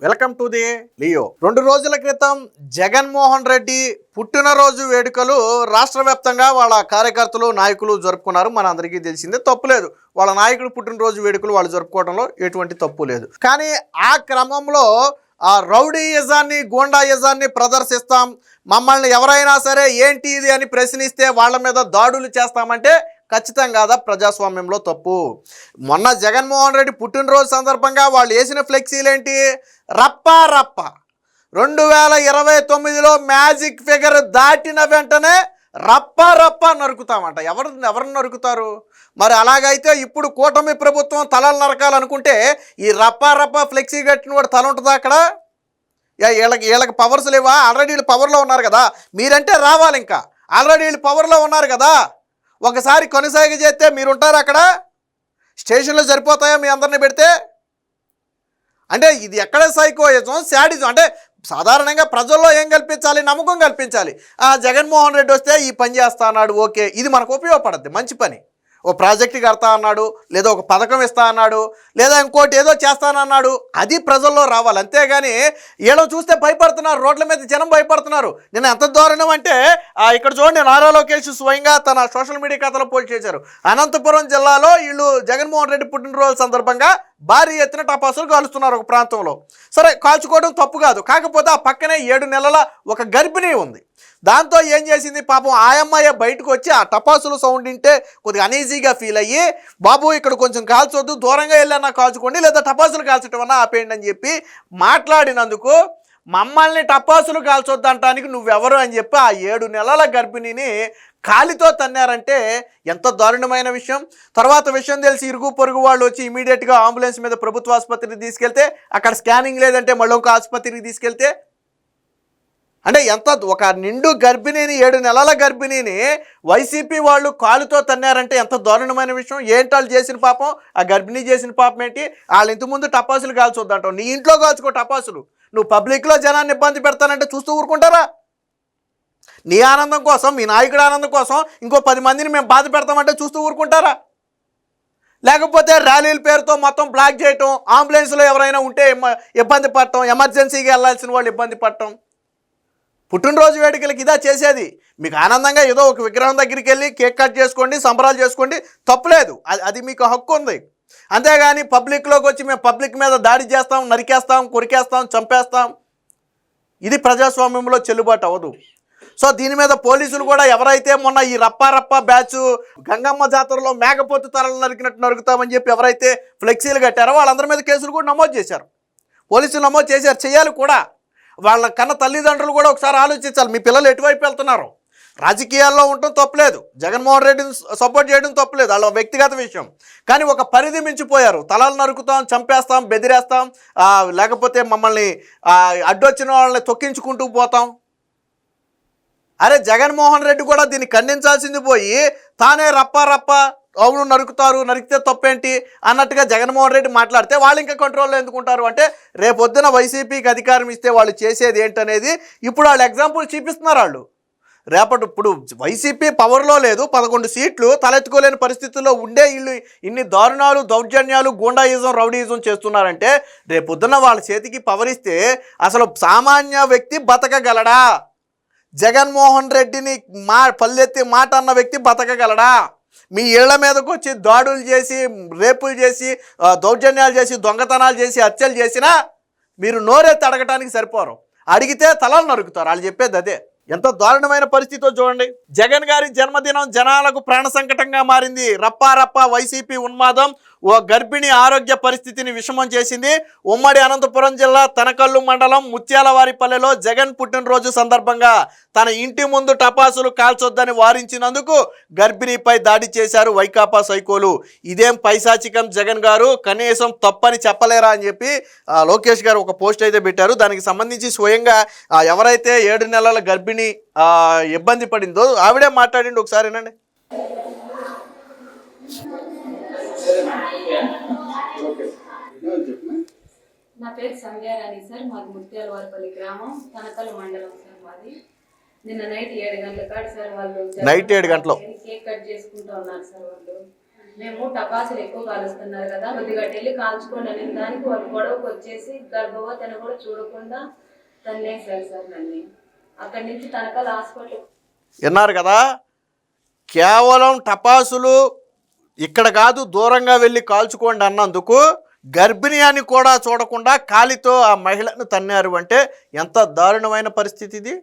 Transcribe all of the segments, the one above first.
Welcome to the Leo. 2 రోజుల క్రితం జగన్మోహన్ రెడ్డి పుట్టినరోజు వేడుకలు రాష్ట్ర వ్యాప్తంగా వాళ్ళ కార్యకర్తలు నాయకులు జరుపుకున్నారు. మన అందరికీ తెలిసిందే, తప్పు లేదు. వాళ్ళ నాయకుడు పుట్టినరోజు వేడుకలు వాళ్ళు జరుపుకోవడంలో ఎటువంటి తప్పు లేదు. కానీ ఆ క్రమంలో ఆ రౌడీయిజాన్ని గూండాయిజాన్ని ప్రదర్శిస్తాం, మమ్మల్ని ఎవరైనా సరే ఏంటి ఇది అని ప్రశ్నిస్తే వాళ్ళ మీద దాడులు చేస్తామంటే ఖచ్చితంగా ప్రజాస్వామ్యంలో తప్పు. మొన్న జగన్మోహన్ రెడ్డి పుట్టినరోజు సందర్భంగా వాళ్ళు వేసిన ఫ్లెక్సీలేంటి? రప్పా రప్ప 2029లో మ్యాజిక్ ఫిగర్ దాటిన వెంటనే రప్పా రప్ప నరుకుతామంట. ఎవరు నరుకుతారు? మరి అలాగైతే ఇప్పుడు కూటమి ప్రభుత్వం తలలు నరకాలనుకుంటే ఈ రప్పా రప్ప ఫ్లెక్సీ కట్టిన వాడు తల ఉంటుందా అక్కడ? వీళ్ళకి పవర్స్ లేవా? ఆల్రెడీ వీళ్ళు పవర్లో ఉన్నారు కదా, మీరంటే రావాలి. ఇంకా ఆల్రెడీ వీళ్ళు పవర్లో ఉన్నారు కదా, ఒకసారి కొనసాగి చేస్తే మీరుంటారు అక్కడ. స్టేషన్లో సరిపోతాయా మీ అందరిని పెడితే? అంటే ఇది ఎక్కడ సైకోయిజం, శాడిజం? అంటే సాధారణంగా ప్రజల్లో ఏం కల్పించాలి? నమ్మకం కల్పించాలి. జగన్మోహన్ రెడ్డి వస్తే ఈ పని చేస్తా అన్నాడు, ఓకే, ఇది మనకు ఉపయోగపడుద్ది, మంచి పని. ఓ ప్రాజెక్టు కడతా అన్నాడు, లేదా ఒక పథకం ఇస్తా అన్నాడు, లేదా ఇంకోటి ఏదో చేస్తానన్నాడు, అది ప్రజల్లో రావాలి. అంతేగాని వీళ్ళు చూస్తే భయపడుతున్నారు, రోడ్ల మీద జనం భయపడుతున్నారు. నేను ఎంత దారుణం అంటే ఇక్కడ చూడండి, నారా లోకేష్ స్వయంగా తన సోషల్ మీడియా ఖాతాలో పోస్ట్ చేశారు. అనంతపురం జిల్లాలో వీళ్ళు జగన్మోహన్ రెడ్డి పుట్టినరోజు సందర్భంగా భారీ ఎత్తున టపాసులు కాలుస్తున్నారు ఒక ప్రాంతంలో. సరే, కాల్చుకోవడం తప్పు కాదు, కాకపోతే ఆ పక్కనే 7 నెలల ఒక గర్భిణీ ఉంది. దాంతో ఏం చేసింది పాపం, ఆ అమ్మాయి బయటకు వచ్చి ఆ టపాసులు సౌండ్ వింటే కొద్దిగా అనీజీగా ఫీల్ అయ్యి, బాబు ఇక్కడ కొంచెం కాల్చొద్దు, దూరంగా వెళ్ళన్నా కాల్చుకోండి, లేదా టపాసులు కాల్చడం అన్నా ఆపేయండి అని చెప్పి మాట్లాడినందుకు మమ్మల్ని టపాసులు కాల్చొద్దు అంటానికి నువ్వెవరు అని చెప్పి ఆ 7 నెలల గర్భిణిని కాలితో తన్నారంటే ఎంత దారుణమైన విషయం. తర్వాత విషయం తెలిసి ఇరుగు పొరుగు వాళ్ళు వచ్చి ఇమీడియట్గా అంబులెన్స్ మీద ప్రభుత్వ ఆసుపత్రికి తీసుకెళ్తే అక్కడ స్కానింగ్ లేదంటే మళ్ళీ ఒక ఆసుపత్రికి తీసుకెళ్తే, అంటే ఎంత ఒక నిండు గర్భిణిని 7 నెలల గర్భిణిని వైసీపీ వాళ్ళు కాలుతో తన్నారంటే ఎంత దారుణమైన విషయం. ఏంటి వాళ్ళు చేసిన పాపం? ఆ గర్భిణి చేసిన పాపం ఏంటి? వాళ్ళు ఇంతకుముందు టపాసులు కాల్చొద్దంటావు, నీ ఇంట్లో కాల్చుకో టపాసులు. నువ్వు పబ్లిక్లో జనాన్ని ఇబ్బంది పెడతానంటే చూస్తూ ఊరుకుంటారా? నీ ఆనందం కోసం, మీ నాయకుడి ఆనందం కోసం ఇంకో 10 మందిని మేము బాధ పెడతామంటే చూస్తూ ఊరుకుంటారా? లేకపోతే ర్యాలీల పేరుతో మొత్తం బ్లాక్ చేయటం, అంబులెన్స్లో ఎవరైనా ఉంటే ఇబ్బంది పడటం, ఎమర్జెన్సీగా వెళ్ళాల్సిన వాళ్ళు ఇబ్బంది పడటం. పుట్టినరోజు వేడుకలకి ఇదా చేసేది? మీకు ఆనందంగా ఏదో ఒక విగ్రహం దగ్గరికి వెళ్ళి కేక్ కట్ చేసుకోండి, సంబరాలు చేసుకోండి, తప్పులేదు, అది మీకు హక్కు ఉంది. అంతేగాని పబ్లిక్లోకి వచ్చి మేము పబ్లిక్ మీద దాడి చేస్తాం, నరికేస్తాం, కొరికేస్తాం, చంపేస్తాం, ఇది ప్రజాస్వామ్యంలో చెల్లుబాటు అవ్వదు. సో దీని మీద పోలీసులు కూడా ఎవరైతే మొన్న ఈ రప్పారప్ప బ్యాచ్ గంగమ్మ జాతరలో మేకపోతు తలలు నరికినట్టు నరుకుతామని చెప్పి ఎవరైతే ఫ్లెక్సీలు కట్టారో వాళ్ళందరి మీద కేసులు కూడా నమోదు చేశారు, పోలీసులు నమోదు చేశారు, చేయాలి కూడా. వాళ్ళ కన్న తల్లిదండ్రులు కూడా ఒకసారి ఆలోచించాలి, మీ పిల్లలు ఎటువైపు వెళ్తున్నారు. రాజకీయాల్లో ఉండటం తప్పులేదు, జగన్మోహన్ రెడ్డిని సపోర్ట్ చేయడం తప్పులేదు, వాళ్ళ వ్యక్తిగత విషయం. కానీ ఒక పరిధి మించిపోయారు. తలలు నరుకుతాం, చంపేస్తాం, బెదిరేస్తాం, లేకపోతే మమ్మల్ని అడ్డొచ్చిన వాళ్ళని తొక్కించుకుంటూ పోతాం. అరే జగన్మోహన్ రెడ్డి కూడా దీన్ని ఖండించాల్సింది పోయి తానే రప్ప రప్ప అవును నరుకుతారు, నరికితే తప్పేంటి అన్నట్టుగా జగన్మోహన్ రెడ్డి మాట్లాడితే వాళ్ళు ఇంకా కంట్రోల్లో ఎందుకుంటారు? అంటే రేపొద్దున వైసీపీకి అధికారం ఇస్తే వాళ్ళు చేసేది ఏంటనేది ఇప్పుడు వాళ్ళు ఎగ్జాంపుల్ చూపిస్తున్నారు. వాళ్ళు ఇప్పుడు వైసీపీ పవర్లో లేదు, 11 సీట్లు తలెత్తుకోలేని పరిస్థితుల్లో ఉండే వీళ్ళు ఇన్ని దారుణాలు, దౌర్జన్యాలు, గూండాయిజం, రౌడీయిజం చేస్తున్నారంటే రేపొద్దున వాళ్ళ చేతికి పవర్ ఇస్తే అసలు సామాన్య వ్యక్తి బతకగలడా? జగన్మోహన్ రెడ్డిని పల్లెత్తి మాట అన్న వ్యక్తి బతకగలడా? మీ ఇళ్ల మీదకు వచ్చి దాడులు చేసి, రేపులు చేసి, దౌర్జన్యాలు చేసి, దొంగతనాలు చేసి, హత్యలు చేసినా మీరు నోరెత్తి అడగటానికి సరిపోరు, అడిగితే తలలు నరుకుతారు. వాళ్ళు చెప్పేది అదే. ఎంత దారుణమైన పరిస్థితితో చూడండి. జగన్ గారి జన్మదినం జనాలకు ప్రాణ సంకటంగా మారింది. రప్పారప్ప వైసీపీ ఉన్మాదం ఓ గర్భిణి ఆరోగ్య పరిస్థితిని విషమం చేసింది. ఉమ్మడి అనంతపురం జిల్లా తనకల్లు మండలం ముత్యాలవారిపల్లెలో జగన్ పుట్టినరోజు సందర్భంగా తన ఇంటి ముందు టపాసులు కాల్చొద్దని వారించినందుకు గర్భిణిపై దాడి చేశారు వైకాపా సైకోలు. ఇదేం పైశాచికం జగన్ గారు, కనీసం తప్పని చెప్పలేరా అని చెప్పి లోకేష్ గారు ఒక పోస్ట్ అయితే పెట్టారు. దానికి సంబంధించి స్వయంగా ఎవరైతే 7 నెలల గర్భిణి ఇబ్బంది పడిందో ఆవిడే మాట్లాడింది, ఒకసారి వినండి. నా పేరు సంధ్యారాణి సార్, మాది ముత్యాలవారిపల్లి గ్రామం, తనకల్ మండలం సార్ మాది. నిన్న నైట్ 7 గంటల కాదు సార్, వాళ్ళు నైట్ 7 గంటలు కేక్ కట్ చేసుకుంటూ ఉన్నారు సార్. వాళ్ళు మేము టపాసులు ఎక్కువ కాలుస్తున్నారు కదా, కొద్దిగా వెళ్ళి కాల్చుకోండి అనే దానికి వాళ్ళు గొడవకు వచ్చేసి గర్భవతిని కూడా చూడకుండా తన్నేశారు సార్ నన్ను. అక్కడి నుంచి తనకల్ హాస్పిటల్. విన్నారు కదా, కేవలం టపాసులు ఇక్కడ కాదు దూరంగా వెళ్ళి కాల్చుకోండి అన్నందుకు గర్భిణి అని కూడా చూడకుండా కాలితో ఆ మహిళను తన్నారు అంటే ఎంత దారుణమైన పరిస్థితి ఇది.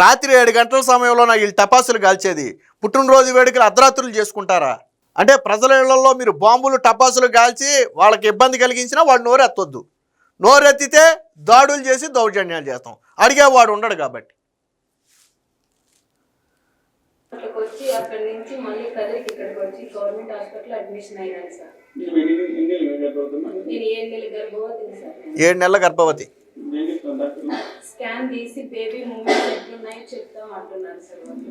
రాత్రి 7 గంటల సమయంలో వీళ్ళు టపాసులు కాల్చేది, పుట్టినరోజు వేడుకలు అర్ధరాత్రులు చేసుకుంటారా? అంటే ప్రజల ఇళ్లలో మీరు బాంబులు టపాసులు కాల్చి వాళ్ళకి ఇబ్బంది కలిగించినా వాడు నోరెత్తొద్దు. నోరెత్తితే దాడులు చేసి దౌర్జన్యాలు చేస్తాం, అడిగేవాడు ఉండడు కాబట్టి. వచ్చి అక్కడి నుంచి మళ్ళీ కదిరికి ఇక్కడికి వచ్చి గవర్నమెంట్ హాస్పిటల్ అడ్మిషన్ అయ్యాను సార్. నేను 7 నెలల గర్భవతిని సార్. 7 నెలల గర్భవతి. స్కాన్ తీసి బేబీ మూమెంట్స్ ఎట్లున్నాయో చెప్తాం అంటున్నారు సార్ వాళ్ళు.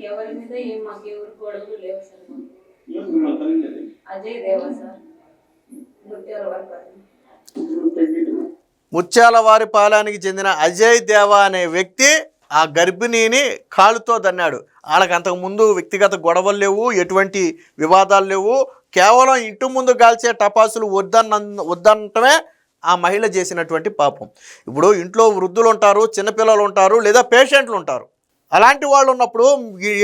ఎవరి మీద మాకు ఎవరు గొడవలు లేవు సార్. అజయ్ దేవా సార్, ముత్యాలవారిపాలెనికి చెందిన అజయ్ దేవా అనే వ్యక్తి ఆ గర్భిణిని కాలుతో దన్నాడు. వాళ్ళకి అంతకుముందు వ్యక్తిగత గొడవలు లేవు, ఎటువంటి వివాదాలు లేవు. కేవలం ఇంటి ముందు కాల్చే టపాసులు వద్దనటమే ఆ మహిళ చేసినటువంటి పాపం. ఇప్పుడు ఇంట్లో వృద్ధులు ఉంటారు, చిన్నపిల్లలు ఉంటారు, లేదా పేషెంట్లు ఉంటారు. అలాంటి వాళ్ళు ఉన్నప్పుడు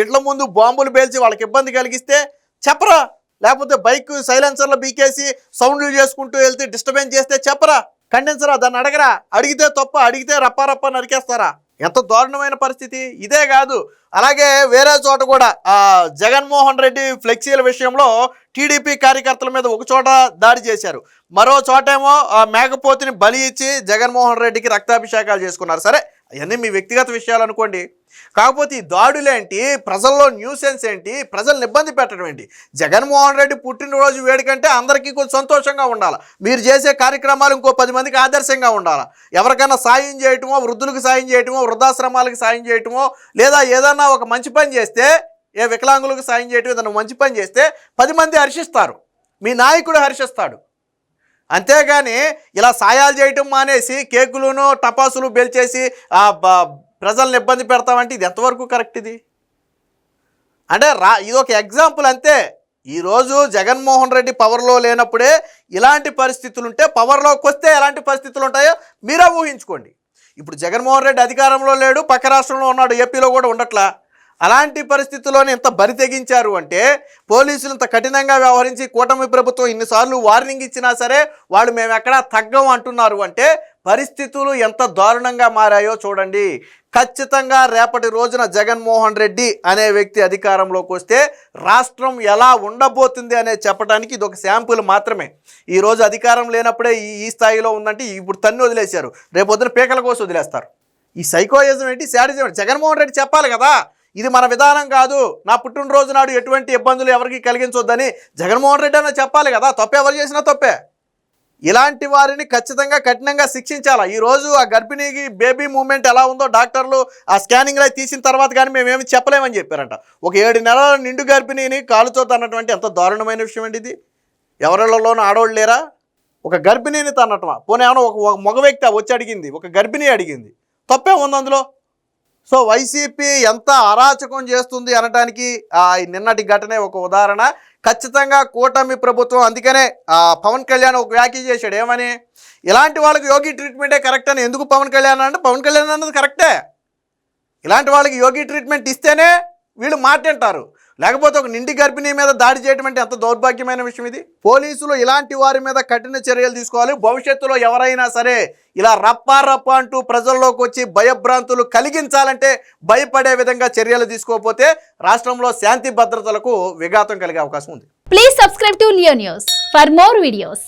ఇంట్ల ముందు బాంబులు పేల్చి వాళ్ళకి ఇబ్బంది కలిగిస్తే చెప్పరా? లేకపోతే బైక్ సైలెన్సర్లో బీకేసి సౌండ్లు చేసుకుంటూ వెళ్తే డిస్టర్బెన్స్ చేస్తే చెప్పరా? ఖండించరా? దాన్ని అడగరా? అడిగితే తప్ప, అడిగితే రప్పారప్ప నరికేస్తారా? ఎంత దారుణమైన పరిస్థితి. ఇదే కాదు, అలాగే వేరే చోట కూడా జగన్మోహన్ రెడ్డి ఫ్లెక్సీల విషయంలో టీడీపీ కార్యకర్తల మీద ఒక చోట దాడి చేశారు, మరో చోటేమో మేకపోతిని బలి ఇచ్చి జగన్మోహన్ రెడ్డికి రక్తాభిషేకాలు చేసుకున్నారు. సరే, అవన్నీ మీ వ్యక్తిగత విషయాలు అనుకోండి. కాకపోతే ఈ దాడులేంటి, ప్రజల్లో న్యూసెన్స్ ఏంటి, ప్రజల్ని ఇబ్బంది పెట్టడం ఏంటి? జగన్మోహన్ రెడ్డి పుట్టినరోజు వేడుకంటే అందరికీ కొంచెం సంతోషంగా ఉండాలి. మీరు చేసే కార్యక్రమాలు ఇంకో 10 మందికి ఆదర్శంగా ఉండాలి. ఎవరికైనా సాయం చేయటమో, వృద్ధులకు సాయం చేయటమో, వృద్ధాశ్రమాలకు సాయం చేయటమో, లేదా ఏదన్నా ఒక మంచి పని చేస్తే, ఏ వికలాంగులకు సాయం చేయటం, ఏదైనా మంచి పని చేస్తే 10 మంది హర్షిస్తారు, మీ నాయకుడు హర్షిస్తాడు. అంతేగాని ఇలా సాయాలు చేయటం మానేసి కేకులను టపాసులు బెల్చేసి ప్రజల్ని ఇబ్బంది పెడతామంటే ఇది ఎంతవరకు కరెక్ట్? ఇది అంటే ఇది ఒక ఎగ్జాంపుల్ అంతే. ఈరోజు జగన్మోహన్ రెడ్డి పవర్లో లేనప్పుడే ఇలాంటి పరిస్థితులు ఉంటే, పవర్లోకి వస్తే ఎలాంటి పరిస్థితులు ఉంటాయో మీరే ఊహించుకోండి. ఇప్పుడు జగన్మోహన్ రెడ్డి అధికారంలో లేడు, పక్క రాష్ట్రంలో ఉన్నాడు, ఏపీలో కూడా ఉండట్లా. అలాంటి పరిస్థితుల్లోనే ఇంత బరి తెగించారు అంటే, పోలీసులు ఇంత కఠినంగా వ్యవహరించి కూటమి ప్రభుత్వం ఇన్నిసార్లు వార్నింగ్ ఇచ్చినా సరే వాళ్ళు మేము ఎక్కడా తగ్గం అంటున్నారు అంటే పరిస్థితులు ఎంత దారుణంగా మారాయో చూడండి. ఖచ్చితంగా రేపటి రోజున జగన్మోహన్ రెడ్డి అనే వ్యక్తి అధికారంలోకి వస్తే రాష్ట్రం ఎలా ఉండబోతుంది అనే చెప్పడానికి ఇది ఒక శాంపుల్ మాత్రమే. ఈరోజు అధికారం లేనప్పుడే ఈ స్థాయిలో ఉందంటే ఇప్పుడు తన్ని వదిలేశారు, రేపొద్దున పీకల కోసం వదిలేస్తారు. ఈ సైకోయిజం ఏంటి, శాడిజం ఏంటి? జగన్మోహన్ రెడ్డి చెప్పాలి కదా, ఇది మన విధానం కాదు, నా పుట్టినరోజు నాడు ఎటువంటి ఇబ్బందులు ఎవరికి కలిగించొద్దని జగన్మోహన్ రెడ్డి అన్న చెప్పాలి కదా. తప్పే ఎవరు చేసినా తప్పే. ఇలాంటి వారిని ఖచ్చితంగా కఠినంగా శిక్షించాలా. ఈరోజు ఆ గర్భిణీకి బేబీ మూమెంట్ ఎలా ఉందో డాక్టర్లు ఆ స్కానింగ్లో తీసిన తర్వాత కానీ మేమేమి చెప్పలేమని చెప్పారంట. ఒక 7 నెలల నిండు గర్భిణీని కాలుతో తన్నటువంటి ఎంత దారుణమైన విషయం అండి ఇది. ఎవరిళ్లలోనూ ఆడవాళ్ళు లేరా? ఒక గర్భిణీని తన్నటమా? పోనీ ఏమన్నా ఒక మగ వ్యక్తి వచ్చి అడిగింది, ఒక గర్భిణీ అడిగింది, తప్పే ఉంది అందులో. సో వైసీపీ ఎంత అరాచకం చేస్తుంది అనడానికి నిన్నటి ఘటనే ఒక ఉదాహరణ. ఖచ్చితంగా కూటమి ప్రభుత్వం, అందుకనే పవన్ కళ్యాణ్ ఒక వ్యాఖ్య చేశాడు, ఏమని, ఇలాంటి వాళ్ళకి యోగి ట్రీట్మెంటే కరెక్ట్ అని. ఎందుకు పవన్ కళ్యాణ్ అంటే, పవన్ కళ్యాణ్ అన్నది కరెక్టే, ఇలాంటి వాళ్ళకి యోగి ట్రీట్మెంట్ ఇస్తేనే వీళ్ళు మాట్లాడతారు. లేకపోతే ఒక నిండి గర్భిణీ మీద దాడి చేయడం అంటే ఎంత దౌర్భాగ్యమైన విషయం ఇది. పోలీసులు ఇలాంటి వారి మీద కఠిన చర్యలు తీసుకోవాలి. భవిష్యత్తులో ఎవరైనా సరే ఇలా రప్పా అంటూ ప్రజల్లోకి వచ్చి భయభ్రాంతులు కలిగించాలంటే భయపడే విధంగా చర్యలు తీసుకోకపోతే రాష్ట్రంలో శాంతి భద్రతలకు విఘాతం కలిగే అవకాశం ఉంది. Please subscribe to Leo news for more videos.